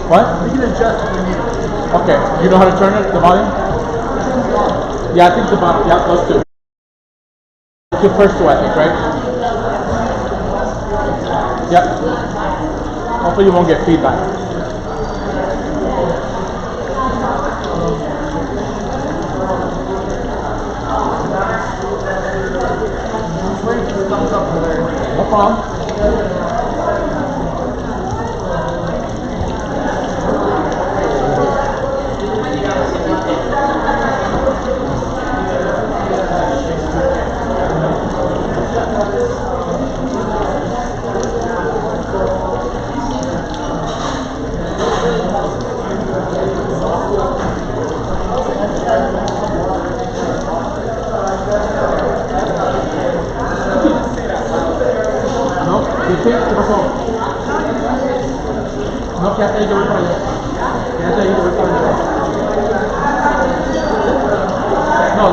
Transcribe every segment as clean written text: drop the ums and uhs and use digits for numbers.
What? We can adjust if we need. Okay. You know how to turn it, the volume? Yeah, I think the bottom. Yeah, those two. The first two, I think, right? Yep. Hopefully you won't get feedback. No problem. ¿Qué pasó? No, quédate ahí, yo voy para allá. Quédate ahí, yo voy para allá. No.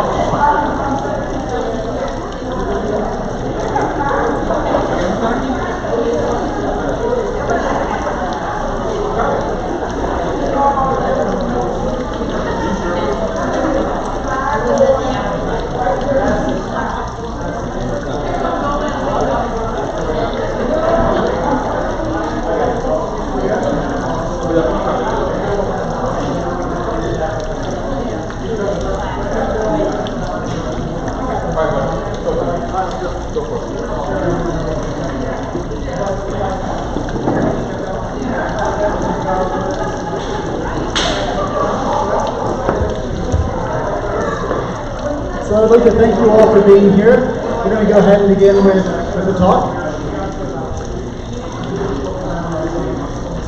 So I'd like to thank you all for being here. We're going to go ahead and begin with the talk.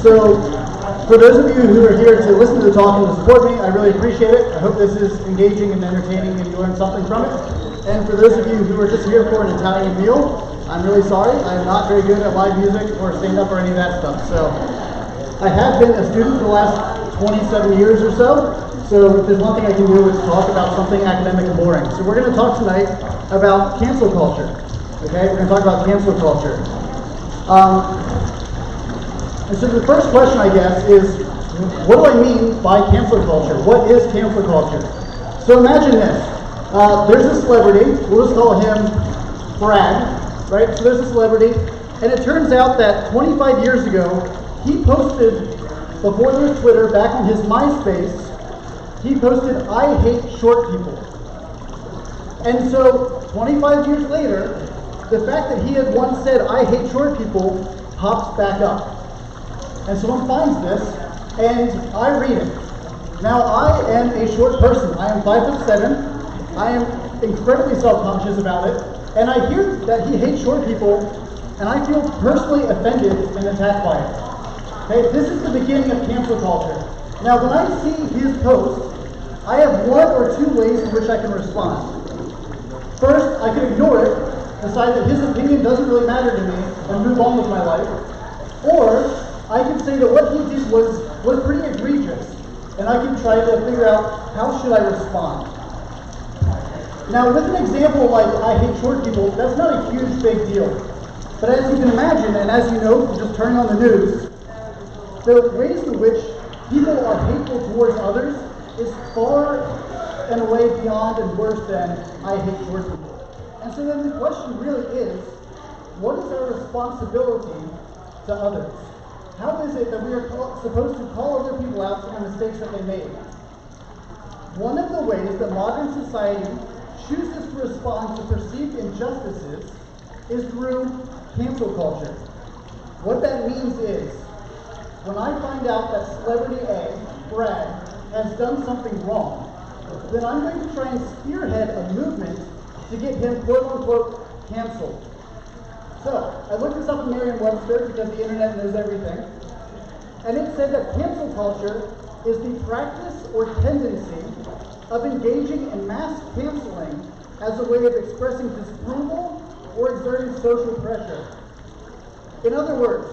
So for those of you who are here to listen to the talk and to support me, I really appreciate it. I hope this is engaging and entertaining and you learn something from it. And for those of you who are just here for an Italian meal, I'm really sorry. I'm not very good at live music or stand-up or any of that stuff. So I have been a student for the last 27 years or so. So if there's one thing I can do, it's talk about something academic and boring. So we're going to talk tonight about cancel culture. Okay, we're going to talk about cancel culture. And so the first question, I guess, is what do I mean by cancel culture? What is cancel culture? So imagine this. There's a celebrity. We'll just call him Brad, right? So there's a celebrity, and it turns out that 25 years ago, he posted, before there was Twitter, back on his MySpace, he posted, "I hate short people." And so 25 years later, the fact that he had once said, "I hate short people," pops back up. And someone finds this, and I read it. Now, I am a short person. I am 5'7". I am incredibly self-conscious about it. And I hear that he hates short people, and I feel personally offended and attacked by it. Okay, this is the beginning of cancel culture. Now, when I see his post, I have one or two ways in which I can respond. First, I can ignore it, decide that his opinion doesn't really matter to me, and move on with my life. Or I can say that what he did was pretty egregious, and I can try to figure out how should I respond. Now, with an example like "I hate short people," that's not a huge big deal. But as you can imagine, and as you know, just turning on the news, the ways in which people are hateful towards others is far and away beyond and worse than "I hate short people." And so then the question really is, what is our responsibility to others? How is it that we are supposed to call other people out for the mistakes that they made? One of the ways that modern society chooses to respond to perceived injustices is through cancel culture. What that means is, when I find out that celebrity A, Brad, has done something wrong, then I'm going to try and spearhead a movement to get him quote-unquote canceled. So, I looked this up in Merriam-Webster because the internet knows everything, and it said that cancel culture is the practice or tendency of engaging in mass canceling as a way of expressing disapproval or exerting social pressure. In other words,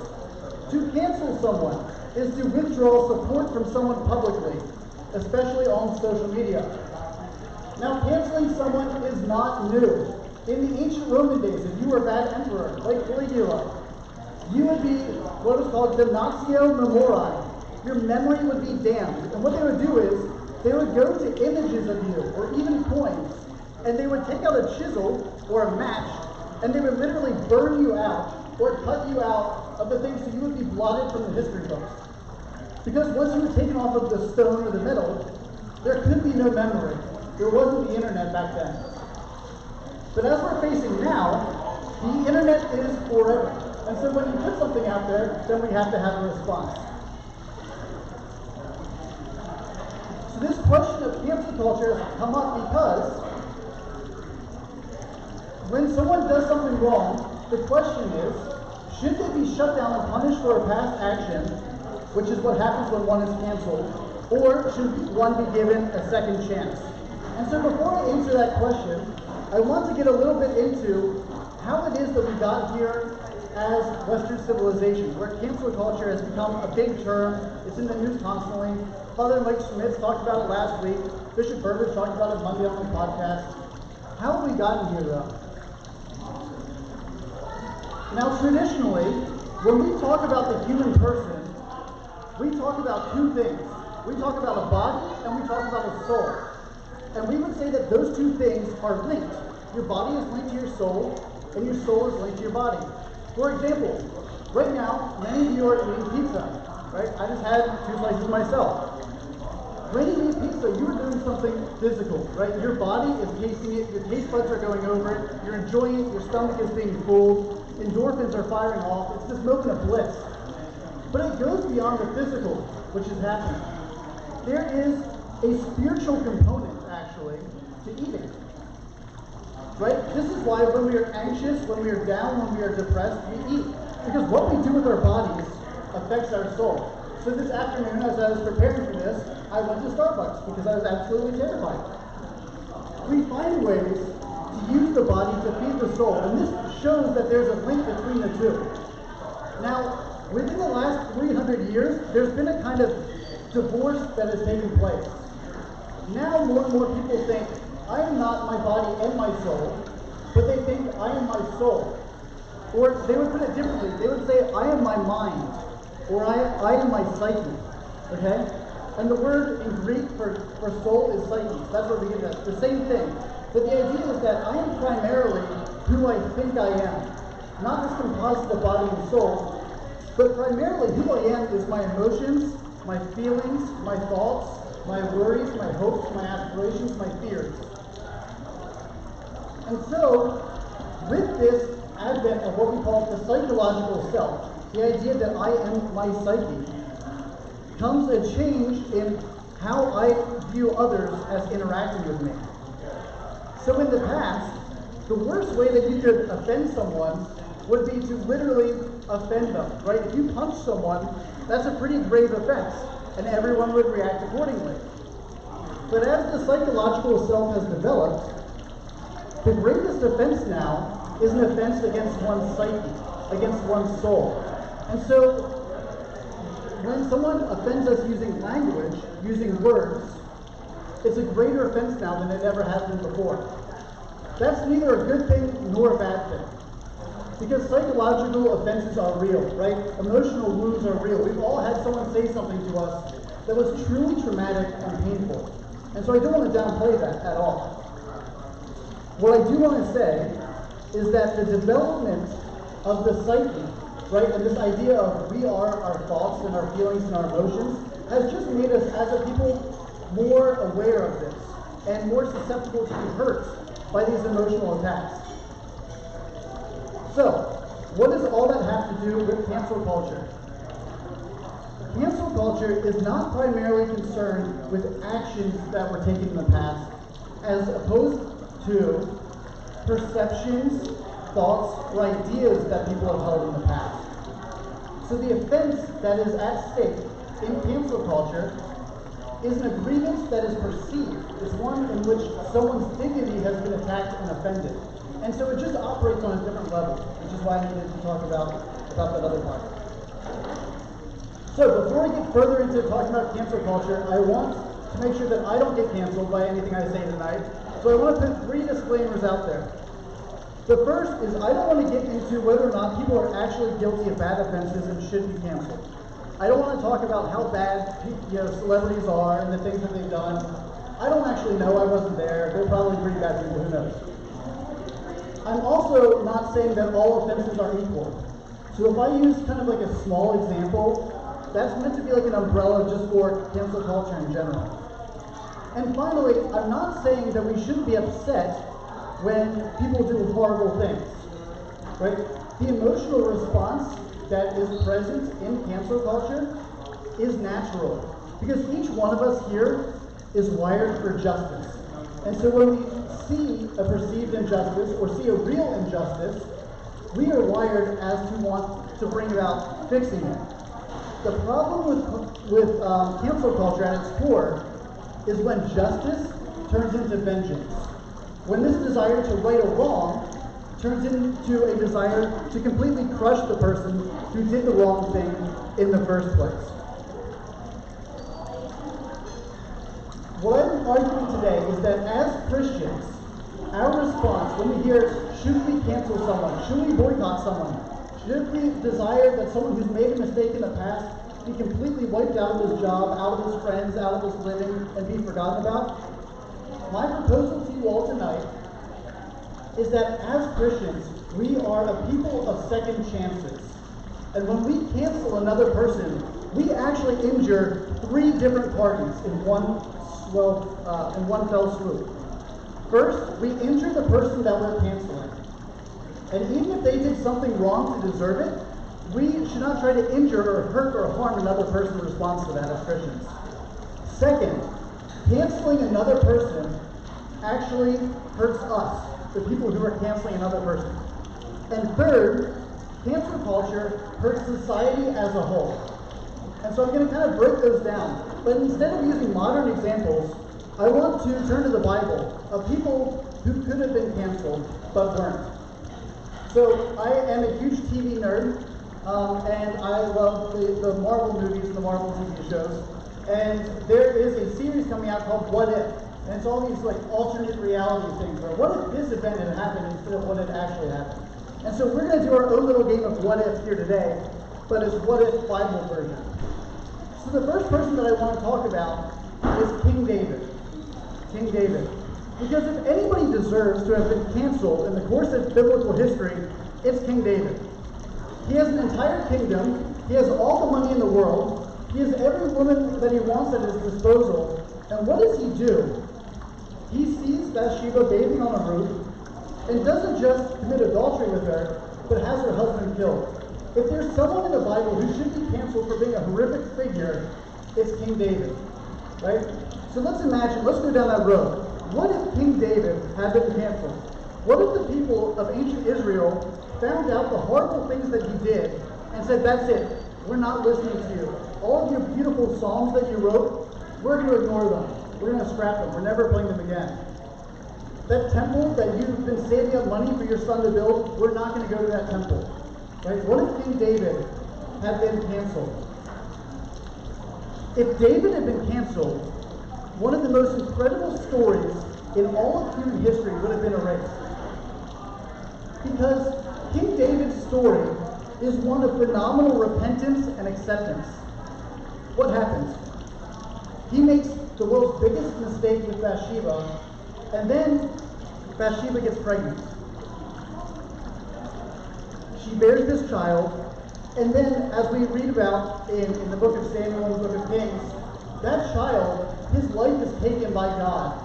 to cancel someone is to withdraw support from someone publicly, especially on social media. Now, canceling someone is not new. In the ancient Roman days, if you were a bad emperor, like Caligula, you would be what is called damnatio memoriae, your memory would be damned. And what they would do is, they would go to images of you, or even coins, and they would take out a chisel or a match, and they would literally burn you out, or cut you out of the things so you would be blotted from the history books. Because once you were taken off of the stone or the metal, there could be no memory. There wasn't the internet back then. But as we're facing now, the internet is forever. And so when you put something out there, then we have to have a response. So this question of cancel culture has come up because when someone does something wrong, the question is, should they be shut down and punished for a past action, which is what happens when one is canceled, or should one be given a second chance? And so before I answer that question, I want to get a little bit into how it is that we got here as Western civilization, where cancel culture has become a big term. It's in the news constantly. Father Mike Schmitz talked about it last week. Bishop Berger talked about it Monday on the podcast. How have we gotten here, though? Now, traditionally, when we talk about the human person, we talk about two things. We talk about a body and we talk about a soul. And we would say that those two things are linked. Your body is linked to your soul, and your soul is linked to your body. For example, right now, many of you are eating pizza, right? I just had 2 slices myself. When you eat pizza, you are doing something physical, right? Your body is tasting it, your taste buds are going over it, you're enjoying it, your stomach is being full, endorphins are firing off, it's this moment of bliss. But it goes beyond the physical, which is happening. There is a spiritual component, actually, to eating. Right? This is why when we are anxious, when we are down, when we are depressed, we eat. Because what we do with our bodies affects our soul. So this afternoon, as I was preparing for this, I went to Starbucks because I was absolutely terrified. We find ways to use the body to feed the soul, and this shows that there's a link between the two. Now, within the last 300 years, there's been a kind of divorce that has taken place. Now more and more people think, I am not my body and my soul, but they think I am my soul. Or they would put it differently. They would say, I am my mind, or I am my psyche. Okay? And the word in Greek for soul is psyche. That's where we get that. The same thing. But the idea is that I am primarily who I think I am. Not this composite of body and soul, but primarily who I am is my emotions, my feelings, my thoughts, my worries, my hopes, my aspirations, my fears. And so, with this advent of what we call the psychological self, the idea that I am my psyche, comes a change in how I view others as interacting with me. So in the past, the worst way that you could offend someone would be to literally offend them, right? If you punch someone, that's a pretty grave offense, and everyone would react accordingly. But as the psychological self has developed, the greatest offense now is an offense against one's psyche, against one's soul. And so, when someone offends us using language, using words, it's a greater offense now than it ever has been before. That's neither a good thing nor a bad thing. Because psychological offenses are real, right? Emotional wounds are real. We've all had someone say something to us that was truly traumatic and painful. And so I don't want to downplay that at all. What I do want to say is that the development of the psyche, right, and this idea of we are our thoughts and our feelings and our emotions, has just made us as a people more aware of this and more susceptible to be hurt by these emotional attacks. So, what does all that have to do with cancel culture? Cancel culture is not primarily concerned with actions that were taken in the past, as opposed to perceptions, thoughts, or ideas that people have held in the past. So the offense that is at stake in cancel culture is an grievance that is perceived. It's one in which someone's dignity has been attacked and offended. And so it just operates on a different level, which is why I needed to talk about that other part. So before we get further into talking about cancel culture, I want to make sure that I don't get canceled by anything I say tonight. So I want to put 3 disclaimers out there. The first is I don't want to get into whether or not people are actually guilty of bad offenses and should be canceled. I don't want to talk about how bad celebrities are and the things that they've done. I don't actually know. I wasn't there. They're probably pretty bad people. Who knows? I'm also not saying that all offenses are equal. So if I use kind of like a small example, that's meant to be like an umbrella just for cancel culture in general. And finally, I'm not saying that we shouldn't be upset when people do horrible things, right? The emotional response that is present in cancel culture is natural, because each one of us here is wired for justice. And so when we see a perceived injustice or see a real injustice, we are wired as to want to bring about fixing it. The problem with cancel culture at its core is when justice turns into vengeance. When this desire to right a wrong turns into a desire to completely crush the person who did the wrong thing in the first place. What I'm arguing today is that as Christians, our response when we hear, should we cancel someone? Should we boycott someone? Should we desire that someone who's made a mistake in the past be completely wiped out of his job, out of his friends, out of his living, and be forgotten about? My proposal to you all tonight is that as Christians, we are a people of second chances. And when we cancel another person, we actually injure 3 different parties in one fell swoop. First, we injure the person that we're canceling. And even if they did something wrong to deserve it, we should not try to injure or hurt or harm another person in response to that as Christians. Second, canceling another person actually hurts us, the people who are canceling another person. And third, cancel culture hurts society as a whole. And so I'm going to kind of break those down. But instead of using modern examples, I want to turn to the Bible of people who could have been canceled but weren't. So I am a huge TV nerd, and I love the Marvel movies and the Marvel TV shows. And there is a series coming out called What If? And it's all these like alternate reality things where what if this event had happened instead of what had actually happened? And so we're going to do our own little game of What If here today, but it's What If Bible version. So the first person that I want to talk about is King David. King David. Because if anybody deserves to have been canceled in the course of biblical history, it's King David. He has an entire kingdom. He has all the money in the world. He has every woman that he wants at his disposal. And what does he do? He sees Bathsheba bathing on a roof and doesn't just commit adultery with her, but has her husband killed. If there's someone in the Bible who should be canceled for being a horrific figure, it's King David, right? So let's go down that road. What if King David had been canceled? What if the people of ancient Israel found out the horrible things that he did and said, that's it, we're not listening to you. All of your beautiful songs that you wrote, we're going to ignore them. We're going to scrap them. We're never playing them again. That temple that you've been saving up money for your son to build, we're not going to go to that temple. Right? What if King David had been canceled? If David had been canceled, one of the most incredible stories in all of human history would have been erased. Because King David's story is one of phenomenal repentance and acceptance. What happens? He makes the world's biggest mistake with Bathsheba, and then Bathsheba gets pregnant. She bears this child, and then as we read about in the book of Samuel and the book of Kings, that child, his life is taken by God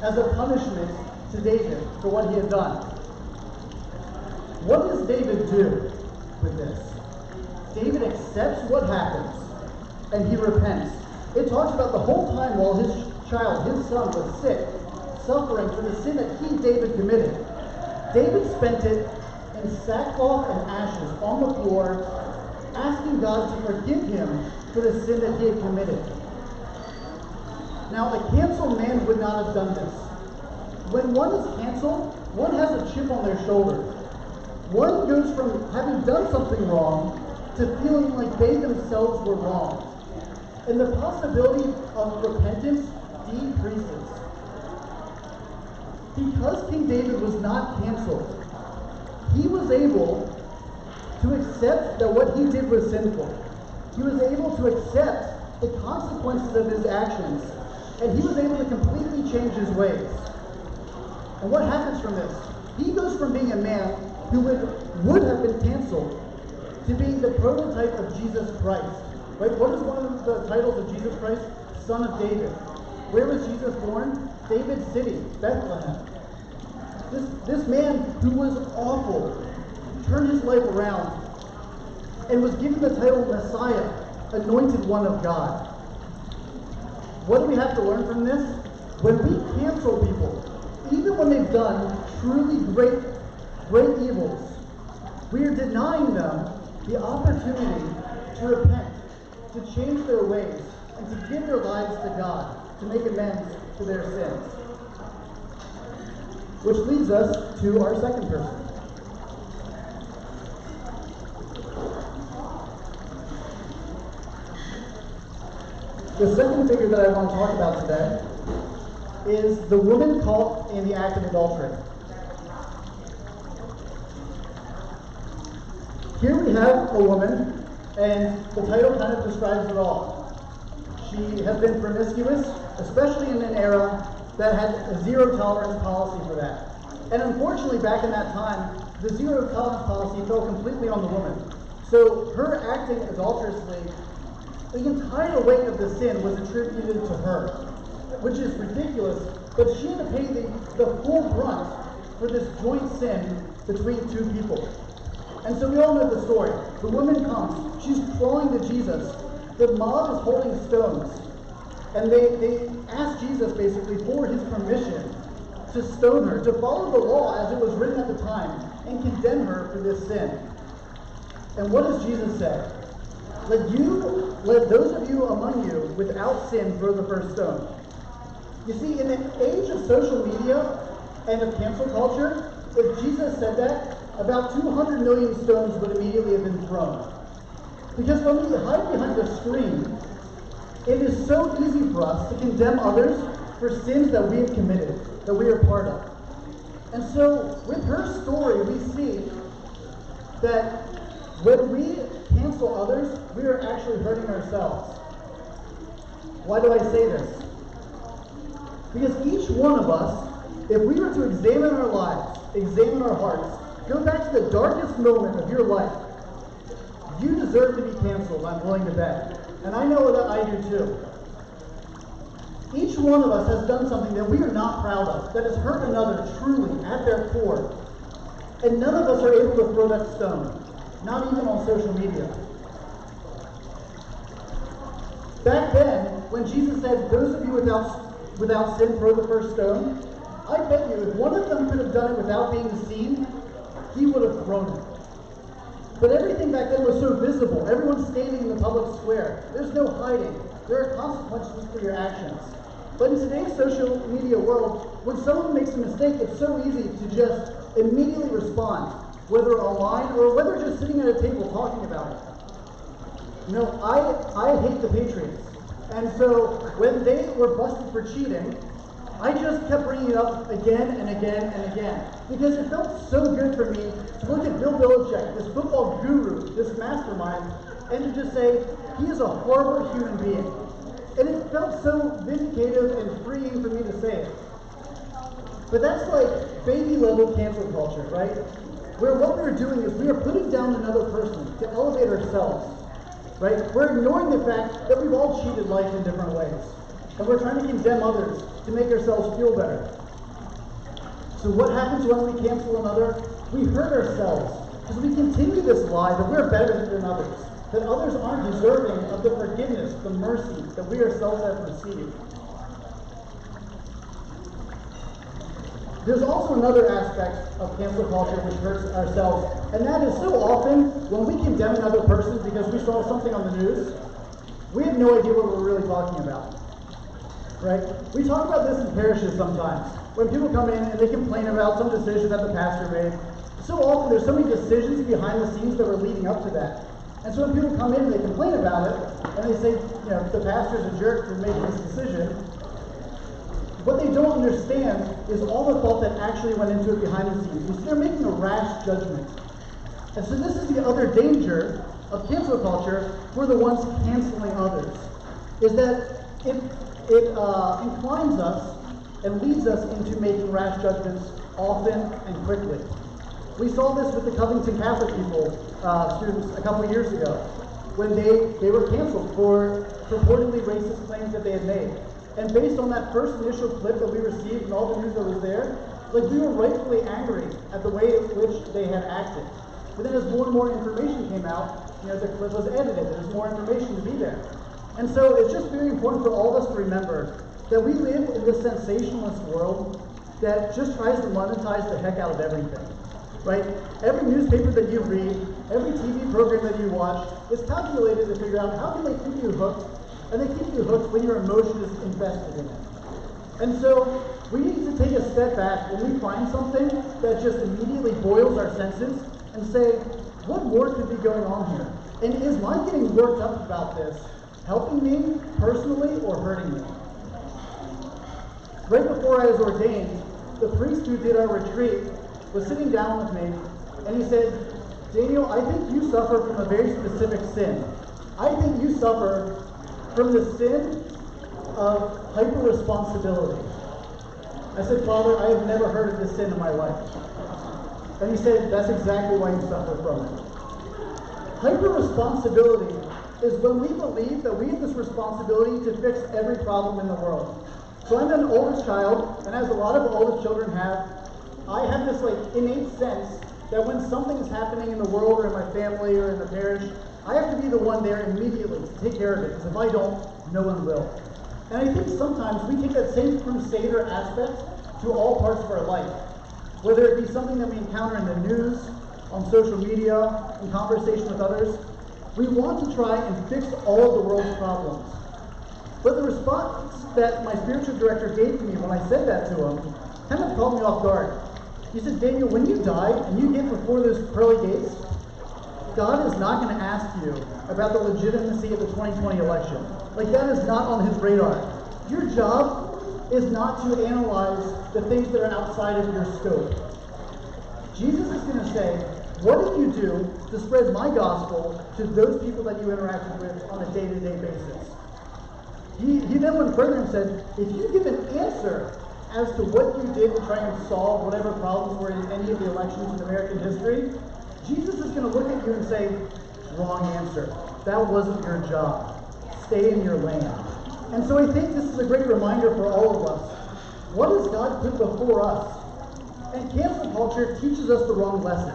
as a punishment to David for what he had done. What does David do with this? David accepts what happens, and he repents. It talks about the whole time while his child, his son, was sick, suffering for the sin that he, David, committed. David spent it in sackcloth and ashes on the floor, asking God to forgive him for the sin that he had committed. Now, a canceled man would not have done this. When one is canceled, one has a chip on their shoulder. One goes from having done something wrong to feeling like they themselves were wrong. And the possibility of repentance decreases. Because King David was not canceled, he was able to accept that what he did was sinful. he was able to accept the consequences of his actions, and he was able to completely change his ways. And what happens from this? He goes from being a man who would have been canceled to being the prototype of Jesus Christ. Right? What is one of the titles of Jesus Christ? Son of David. Where was Jesus born? David's city, Bethlehem. This man who was awful turned his life around and was given the title Messiah, anointed one of God. What do we have to learn from this? When we cancel people, even when they've done truly great evils, we are denying them the opportunity to repent, to change their ways, and to give their lives to God, to make amends for their sins. Which leads us to our second person. The second figure that I want to talk about today is the woman caught in the act of adultery. Here we have a woman, and the title kind of describes it all. She has been promiscuous, especially in an era that had a zero tolerance policy for that. And unfortunately, back in that time, the zero tolerance policy fell completely on the woman. So her acting adulterously, the entire weight of the sin was attributed to her, which is ridiculous, but she had to pay the full brunt for this joint sin between two people. And so we all know the story. The woman comes, she's crawling to Jesus. The mob is holding stones. And they ask Jesus basically for his permission to stone her, to follow the law as it was written at the time, and condemn her for this sin. And what does Jesus say? Let those of you among you without sin throw the first stone. You see, in the age of social media and of cancel culture, if Jesus said that, about 200 million stones would immediately have been thrown. Because when we hide behind the screen, it is so easy for us to condemn others for sins that we have committed, that we are part of. And so, with her story, we see that when we cancel others, we are actually hurting ourselves. Why do I say this? Because each one of us, if we were to examine our lives, examine our hearts, go back to the darkest moment of your life, you deserve to be canceled, I'm willing to bet. And I know that I do too. Each one of us has done something that we are not proud of, that has hurt another truly at their core. And none of us are able to throw that stone, not even on social media. Back then, when Jesus said, those of you without sin throw the first stone, I bet you if one of them could have done it without being seen, he would have thrown it. But everything back then was so visible. Everyone's standing in the public square. There's no hiding. There are consequences for your actions. But in today's social media world, when someone makes a mistake, it's so easy to just immediately respond, whether online or whether just sitting at a table talking about it. You know, I hate the Patriots. And so when they were busted for cheating, I just kept bringing it up again and again and again. Because it felt so good for me to look at Bill Belichick, this football guru, this mastermind, and to just say, he is a horrible human being. And it felt so vindicative and freeing for me to say it. But that's like baby level cancel culture, right? Where what we're doing is we are putting down another person to elevate ourselves, right? We're ignoring the fact that we've all cheated life in different ways. And we're trying to condemn others to make ourselves feel better. So what happens when we cancel another? We hurt ourselves because we continue this lie that we're better than others, that others aren't deserving of the forgiveness, the mercy that we ourselves have received. There's also another aspect of cancel culture which hurts ourselves, and that is so often when we condemn another person because we saw something on the news, we have no idea what we're really talking about. Right? We talk about this in parishes sometimes. When people come in and they complain about some decision that the pastor made, so often there's so many decisions behind the scenes that were leading up to that. And so when people come in and they complain about it, and they say, you know, the pastor's a jerk for making this decision, what they don't understand is all the thought that actually went into it behind the scenes. You see, they're making a rash judgment. And so this is the other danger of cancel culture, we're the ones canceling others, is that it inclines us and leads us into making rash judgments often and quickly. We saw this with the Covington Catholic students a couple years ago, when they were canceled for purportedly racist claims that they had made. And based on that first initial clip that we received and all the news that was there, like, we were rightfully angry at the way in which they had acted. But then as more and more information came out, the clip was edited, there's more information to be there. And so it's just very important for all of us to remember that we live in this sensationalist world that just tries to monetize the heck out of everything, right? Every newspaper that you read, every TV program that you watch is calculated to figure out how can they keep you hooked, and they keep you hooked when your emotion is invested in it. And so we need to take a step back when we find something that just immediately boils our senses and say, what more could be going on here? And is my getting worked up about this helping me personally or hurting me? Right before I was ordained, the priest who did our retreat was sitting down with me, and he said, Daniel, I think you suffer from a very specific sin. I think you suffer from the sin of hyper-responsibility. I said, Father, I have never heard of this sin in my life. And he said, that's exactly why you suffer from it. Hyper-responsibility is when we believe that we have this responsibility to fix every problem in the world. So I'm an oldest child, and as a lot of oldest children have, I have this innate sense that when something is happening in the world or in my family or in the parish, I have to be the one there immediately to take care of it, because if I don't, no one will. And I think sometimes we take that same crusader aspect to all parts of our life. Whether it be something that we encounter in the news, on social media, in conversation with others, we want to try and fix all of the world's problems. But the response that my spiritual director gave to me when I said that to him kind of caught me off guard. He said, Daniel, when you die and you get before those pearly gates, God is not going to ask you about the legitimacy of the 2020 election. That is not on his radar. Your job is not to analyze the things that are outside of your scope. Jesus is going to say, what did you do to spread my gospel to those people that you interacted with on a day-to-day basis? He then went further and said, if you give an answer as to what you did to try and solve whatever problems were in any of the elections in American history, Jesus is going to look at you and say, wrong answer. That wasn't your job. Stay in your lane. And so I think this is a great reminder for all of us. What has God put before us? And cancel culture teaches us the wrong lesson.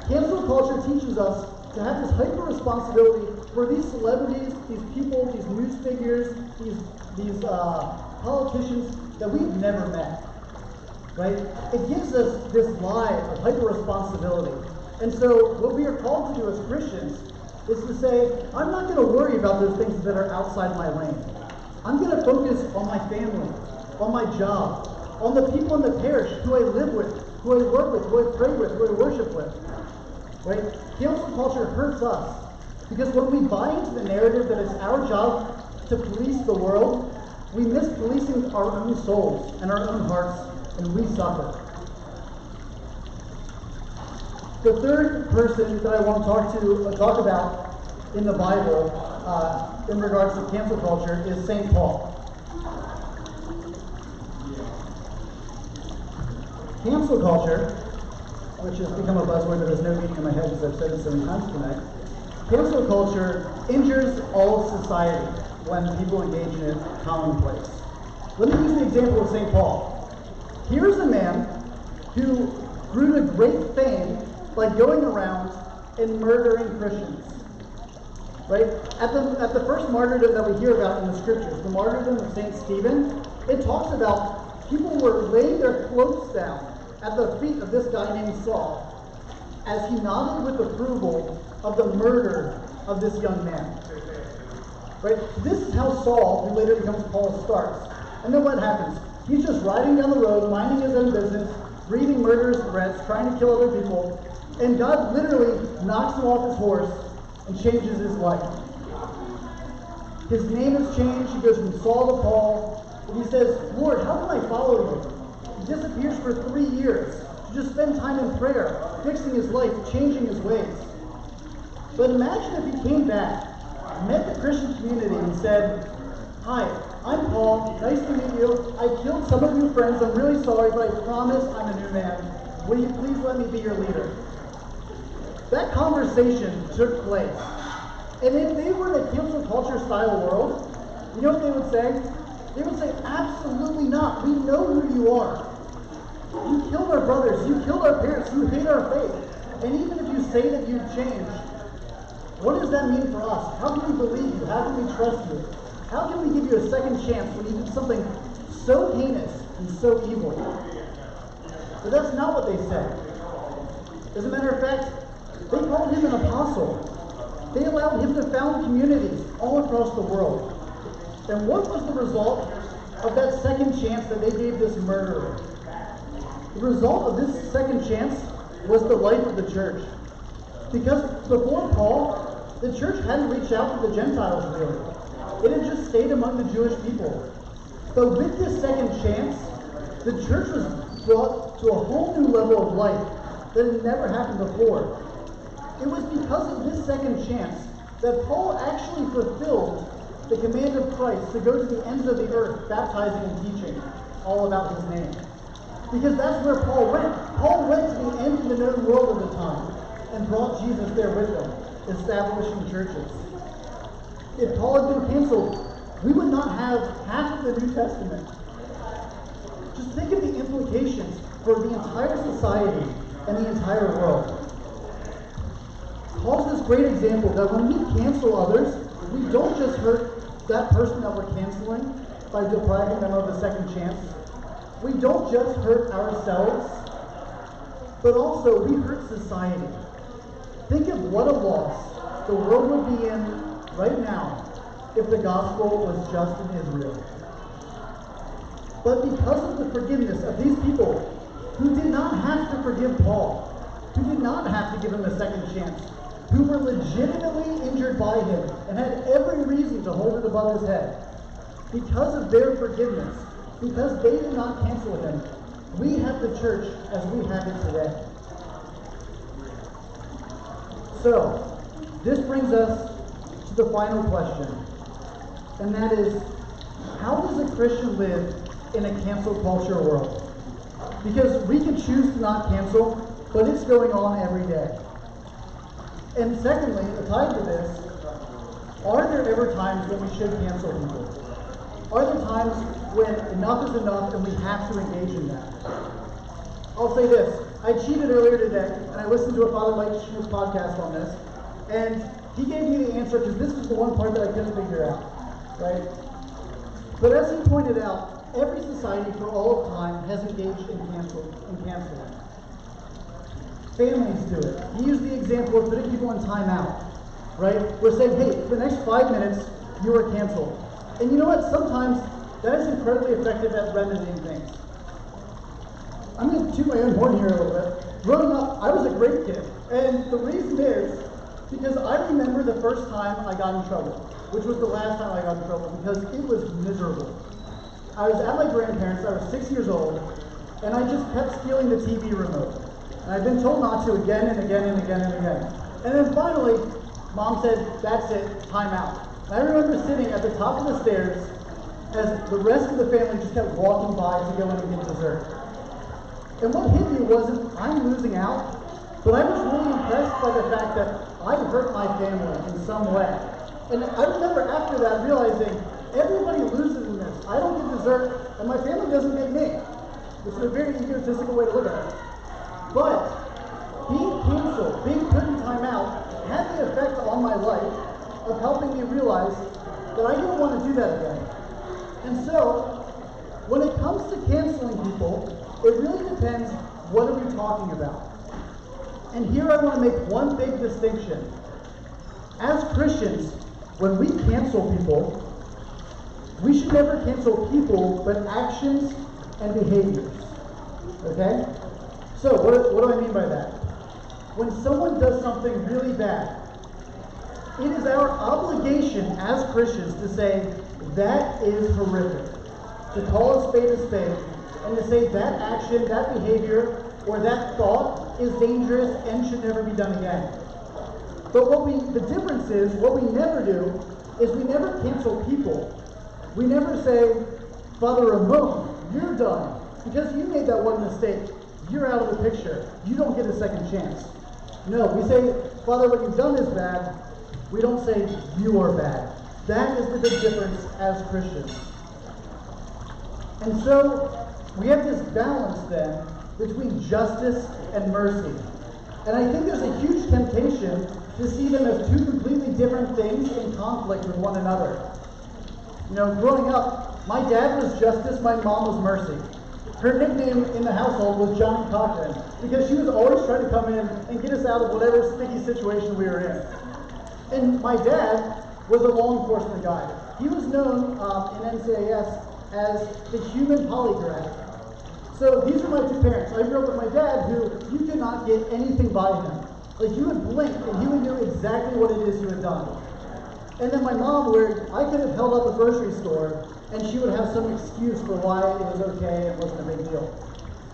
Cancel culture teaches us to have this hyper-responsibility for these celebrities, these people, these news figures, these politicians that we've never met, right? It gives us this lie of hyper-responsibility. And so what we are called to do as Christians is to say, I'm not going to worry about those things that are outside my lane. I'm going to focus on my family, on my job, on the people in the parish who I live with, who I work with, who I pray with, who I worship with. Right? Cancel culture hurts us because when we buy into the narrative that it's our job to police the world, we miss policing our own souls and our own hearts, and we suffer. The third person that I want to talk about in the Bible in regards to cancel culture is St. Paul. Cancel culture, which has become a buzzword that has no meaning in my head because I've said it so many times tonight. Cancel culture injures all of society when people engage in it commonplace. Let me use the example of St. Paul. Here's a man who grew to great fame by going around and murdering Christians. Right? At the first martyrdom that we hear about in the scriptures, the martyrdom of St. Stephen, it talks about people were laying their cloaks down at the feet of this guy named Saul as he nodded with approval of the murder of this young man. Right? This is how Saul, who later becomes Paul, starts. And then what happens? He's just riding down the road, minding his own business, breathing murderous threats, trying to kill other people, and God literally knocks him off his horse and changes his life. His name is changed. He goes from Saul to Paul, and he says, Lord, how can I follow you? He disappears for 3 years to just spend time in prayer, fixing his life, changing his ways. But imagine if he came back, met the Christian community and said, "Hi, I'm Paul, nice to meet you. I killed some of your friends, I'm really sorry, but I promise I'm a new man. Will you please let me be your leader?" That conversation took place. And if they were in a cancel culture style world, you know what they would say? They would say, "Absolutely not. We know who you are. You killed our brothers, you killed our parents, you hate our faith. And even if you say that you've changed, what does that mean for us? How can we believe you? How can we trust you? How can we give you a second chance when you did something so heinous and so evil?" But that's not what they said. As a matter of fact, they called him an apostle. They allowed him to found communities all across the world. And what was the result of that second chance that they gave this murderer? The result of this second chance was the life of the church. Because before Paul, the church hadn't reached out to the Gentiles really. It had just stayed among the Jewish people. But with this second chance, the church was brought to a whole new level of life that had never happened before. It was because of this second chance that Paul actually fulfilled the command of Christ to go to the ends of the earth, baptizing and teaching all about his name. Because that's where Paul went. Paul went to the end of the known world at the time and brought Jesus there with him, establishing churches. If Paul had been canceled, we would not have half of the New Testament. Just think of the implications for the entire society and the entire world. Paul's this great example that when we cancel others, we don't just hurt that person that we're canceling by depriving them of a second chance. We don't just hurt ourselves, but also we hurt society. Think of what a loss the world would be in right now if the gospel was just in Israel. But because of the forgiveness of these people who did not have to forgive Paul, who did not have to give him a second chance, who were legitimately injured by him and had every reason to hold it above his head, because of their forgiveness, because they did not cancel him, we have the church as we have it today. So, this brings us to the final question, and that is, how does a Christian live in a cancel culture world? Because we can choose to not cancel, but it's going on every day. And secondly, tied to this, are there ever times when we should cancel people? Are there times when enough is enough and we have to engage in that? I'll say this. I cheated earlier today, and I listened to a Father Mike Schmidt's podcast on this, and he gave me the answer because this is the one part that I couldn't figure out, right? But as he pointed out, every society for all of time has engaged in canceling. Families do it. He used the example of putting people in timeout, right? We're saying, hey, for the next 5 minutes, you are canceled. And you know what? Sometimes that is incredibly effective at remedying things. I'm going to toot my own horn here a little bit. Growing up, I was a great kid. And the reason is because I remember the first time I got in trouble, which was the last time I got in trouble, because it was miserable. I was at my grandparents', I was 6 years old, and I just kept stealing the TV remote. And I've been told not to again and again and again and again. And then finally, Mom said, "That's it, time out." And I remember sitting at the top of the stairs as the rest of the family just kept walking by to go in and get dessert. And what hit me wasn't, I'm losing out, but I was really impressed by the fact that I hurt my family in some way. And I remember after that realizing, everybody loses in this. I don't get dessert, and my family doesn't get me. Which is a very egotistical way to look at it. But being canceled, being put in timeout, had the effect on my life of helping me realize that I didn't want to do that again. And so, when it comes to canceling people, it really depends, what are we talking about? And here I want to make one big distinction. As Christians, when we cancel people, we should never cancel people, but actions and behaviors. Okay? So, what do I mean by that? When someone does something really bad, it is our obligation as Christians to say, that is horrific. To call a spade, and to say that action, that behavior, or that thought is dangerous and should never be done again. But the difference is, what we never do is we never cancel people. We never say, Father Ramon, you're done. Because you made that one mistake, you're out of the picture. You don't get a second chance. No, we say, Father, what you've done is bad. We don't say, you are bad. That is the big difference as Christians. And so, we have this balance then between justice and mercy. And I think there's a huge temptation to see them as two completely different things in conflict with one another. You know, growing up, my dad was justice, my mom was mercy. Her nickname in the household was Johnny Cochran because she was always trying to come in and get us out of whatever sticky situation we were in. And my dad was a law enforcement guy. He was known in NCIS as the human polygraph. So these are my two parents. I grew up with my dad who you could not get anything by him. Like you would blink and he would know exactly what it is you had done. And then my mom, where I could have held up a grocery store and she would have some excuse for why it was okay and wasn't a big deal.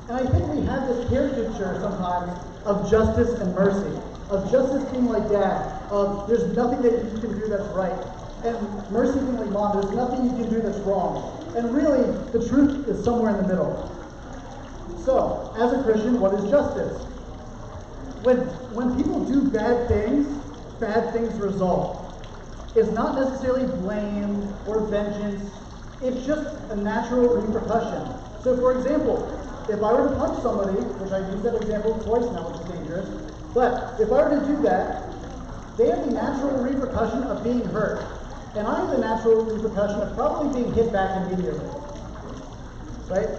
And I think we have this caricature sometimes of justice and mercy. Of justice being like dad, of there's nothing that you can do that's right. And mercy being like mom, there's nothing you can do that's wrong. And really, the truth is somewhere in the middle. So, as a Christian, what is justice? When people do bad things result. It's not necessarily blame or vengeance. It's just a natural repercussion. So, for example, if I were to punch somebody, which I've used that example twice now, which is dangerous, but if I were to do that, they have the natural repercussion of being hurt. And I have the natural repercussion of probably being hit back immediately. Right?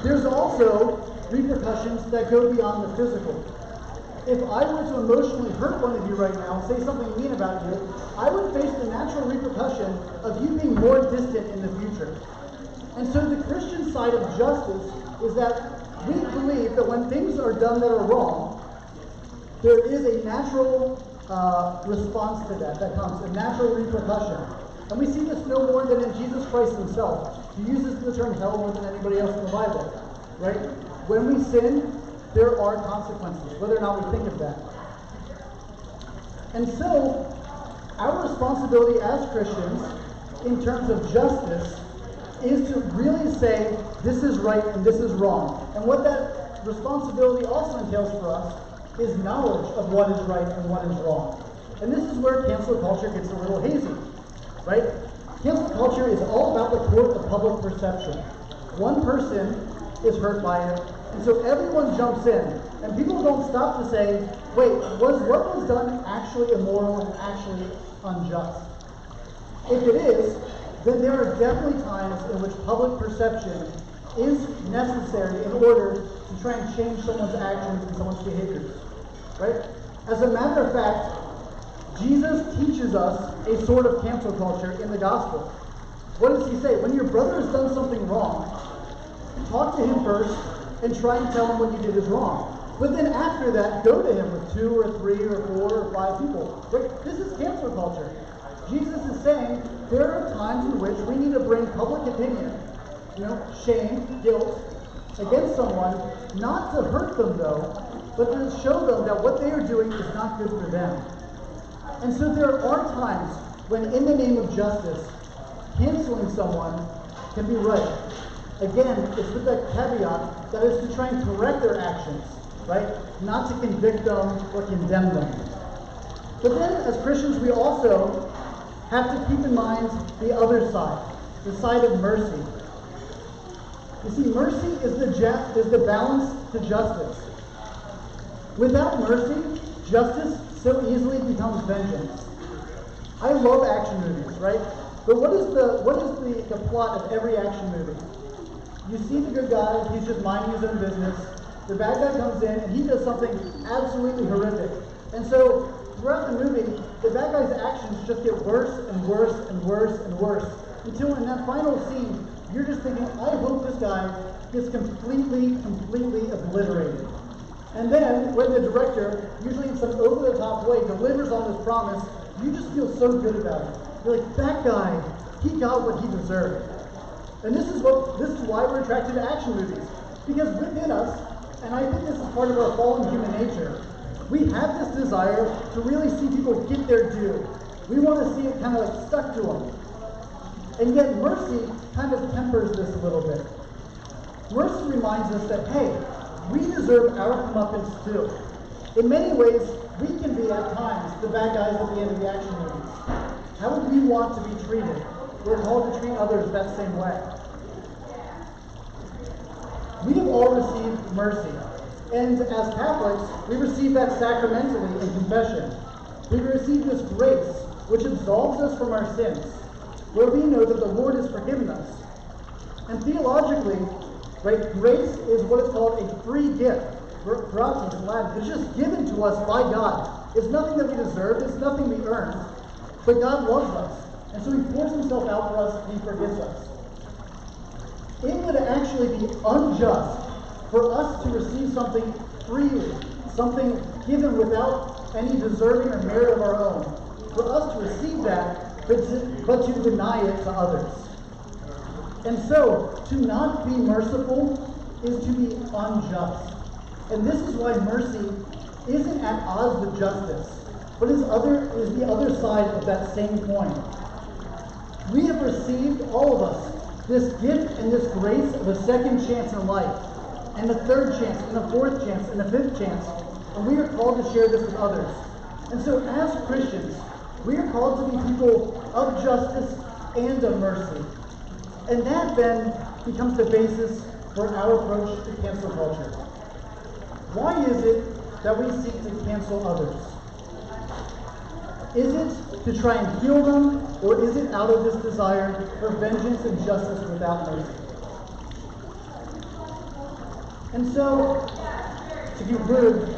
There's also repercussions that go beyond the physical. If I were to emotionally hurt one of you right now and say something mean about you, I would face the natural repercussion of you being more distant in the future. And so the Christian side of justice is that we believe that when things are done that are wrong, there is a natural response to that comes, a natural repercussion. And we see this no more than in Jesus Christ himself. He uses the term hell more than anybody else in the Bible, right? When we sin, there are consequences, whether or not we think of that. And so, our responsibility as Christians, in terms of justice, is to really say, this is right and this is wrong. And what that responsibility also entails for us is knowledge of what is right and what is wrong. And this is where cancel culture gets a little hazy, right? Cancel culture is all about the court of public perception. One person is hurt by it, and so everyone jumps in. And people don't stop to say, wait, was what was done actually immoral and actually unjust? If it is, then there are definitely times in which public perception is necessary in order to try and change someone's actions and someone's behaviors. Right? As a matter of fact, Jesus teaches us a sort of cancel culture in the gospel. What does he say? When your brother has done something wrong, talk to him first and try and tell him what you did is wrong. But then after that, go to him with 2 or 3 or 4 or 5 people. Right? This is cancel culture. Jesus is saying there are times in which we need to bring public opinion, shame, guilt, against someone, not to hurt them though, but to show them that what they are doing is not good for them. And so there are times when in the name of justice, canceling someone can be right. Again, it's with that caveat that is to try and correct their actions, right? Not to convict them or condemn them. But then as Christians, we also have to keep in mind the other side, the side of mercy. You see, mercy is the balance to justice. Without mercy, justice so easily becomes vengeance. I love action movies, right? But what is the plot of every action movie? You see the good guy, he's just minding his own business. The bad guy comes in and he does something absolutely horrific. And so throughout the movie, the bad guy's actions just get worse and worse and worse and worse. Until in that final scene, you're just thinking, I hope this guy gets completely obliterated. And then, when the director, usually in some over-the-top way, delivers on this promise, you just feel so good about it. You're like, that guy, he got what he deserved. And this is why we're attracted to action movies. Because within us, and I think this is part of our fallen human nature, we have this desire to really see people get their due. We want to see it kind of like stuck to them. And yet mercy kind of tempers this a little bit. Mercy reminds us that, hey, we deserve our comeuppance too. In many ways, we can be at times the bad guys at the end of the action movies. How would we want to be treated? We're called to treat others that same way. We have all received mercy. And as Catholics, we receive that sacramentally in confession. We receive this grace, which absolves us from our sins, where we know that the Lord has forgiven us. And theologically, right, grace is what is called a free gift. Gratis in Latin. It's just given to us by God. It's nothing that we deserve. It's nothing we earn. But God loves us. And so He pours Himself out for us and He forgives us. It would actually be unjust for us to receive something freely, something given without any deserving or merit of our own, for us to receive that, but to deny it to others. And so, to not be merciful is to be unjust. And this is why mercy isn't at odds with justice, but is the other side of that same coin. We have received, all of us, this gift and this grace of a second chance in life, and a third chance, and a fourth chance, and a fifth chance, and we are called to share this with others. And so as Christians, we are called to be people of justice and of mercy. And that then becomes the basis for our approach to cancel culture. Why is it that we seek to cancel others? Is it to try and heal them, or is it out of this desire for vengeance and justice without mercy? And so, to conclude,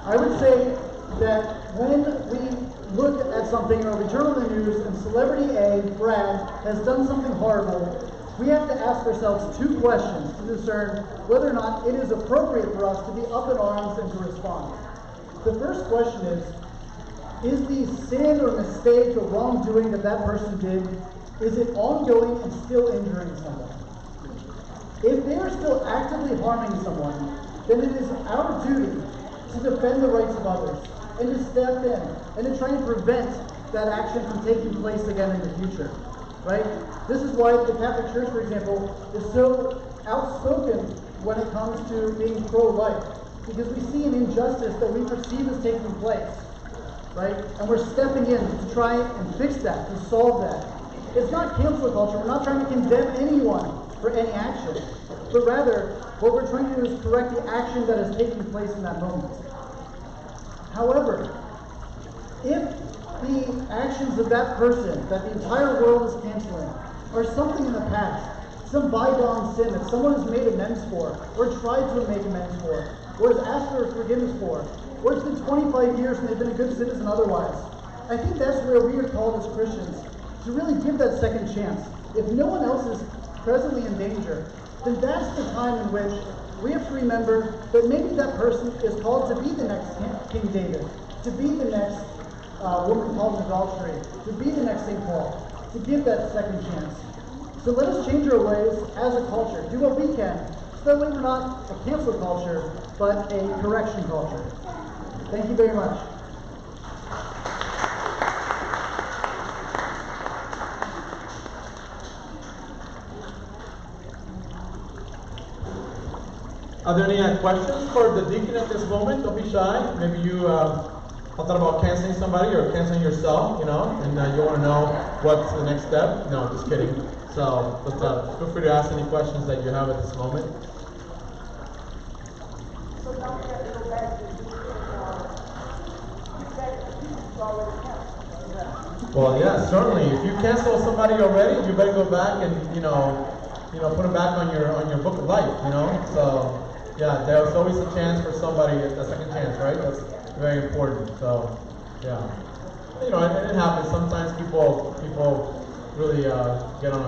I would say that when we look at something or we turn on the news and celebrity A, Brad, has done something horrible, we have to ask ourselves two questions to discern whether or not it is appropriate for us to be up in arms and to respond. The first question is the sin or mistake or wrongdoing that that person did, is it ongoing and still injuring someone? If they are still actively harming someone, then it is our duty to defend the rights of others and to step in and to try and prevent that action from taking place again in the future. Right? This is why the Catholic Church, for example, is so outspoken when it comes to being pro-life. Because we see an injustice that we perceive as taking place. Right? And we're stepping in to try and fix that, to solve that. It's not cancel culture. We're not trying to condemn anyone for any action. But rather, what we're trying to do is correct the action that is taking place in that moment. However, if the actions of that person that the entire world is canceling are something in the past, some bygone sin that someone has made amends for, or tried to make amends for, or has asked for forgiveness for, or it's been 25 years and they've been a good citizen otherwise, I think that's where we are called as Christians to really give that second chance. If no one else is presently in danger, then that's the time in which we have to remember that maybe that person is called to be the next King David, to be the next woman called in adultery, to be the next St. Paul, to give that second chance. So let us change our ways as a culture, do what we can, so that way we're not a cancel culture, but a correction culture. Thank you very much. Are there any questions for the deacon at this moment? Don't be shy. Maybe you thought about canceling somebody or canceling yourself, and you want to know what's the next step. No, just kidding. So, feel free to ask any questions that you have at this moment. So now we have to go back to Well, yeah, certainly. If you cancel somebody already, you better go back and put them back on your book of life. So yeah, there's always a chance for somebody, a second chance, right? That's very important. So yeah, and it happens. Sometimes people really get on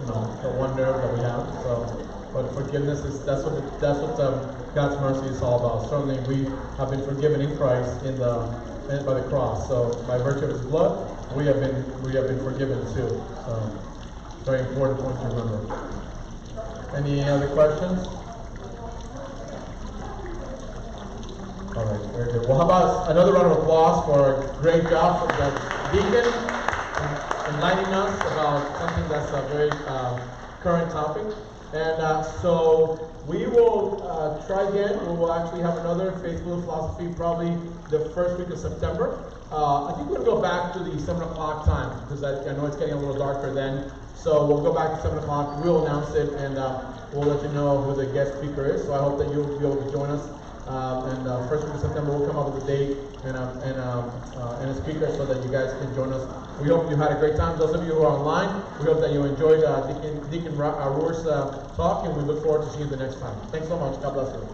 the one nerve that we have. So, but forgiveness that's what God's mercy is all about. Certainly, we have been forgiven in Christ by the cross. So by virtue of His blood, we have been forgiven too. So very important point to remember. Any other questions? All right. Very good. Well, how about another round of applause for a great job from the deacon enlightening us about something that's a very current topic. And so we will try again. We will actually have another Faithful Philosophy probably the first week of September. I think we're going to go back to the 7 o'clock time because I know it's getting a little darker then. So we'll go back to 7 o'clock. We'll announce it and we'll let you know who the guest speaker is. So I hope that you'll be able to join us. First week of September, we'll come up with a date and a speaker so that you guys can join us. We hope you had a great time. Those of you who are online, we hope that you enjoyed Deacon Roer's talk, and we look forward to seeing you the next time. Thanks so much. God bless you.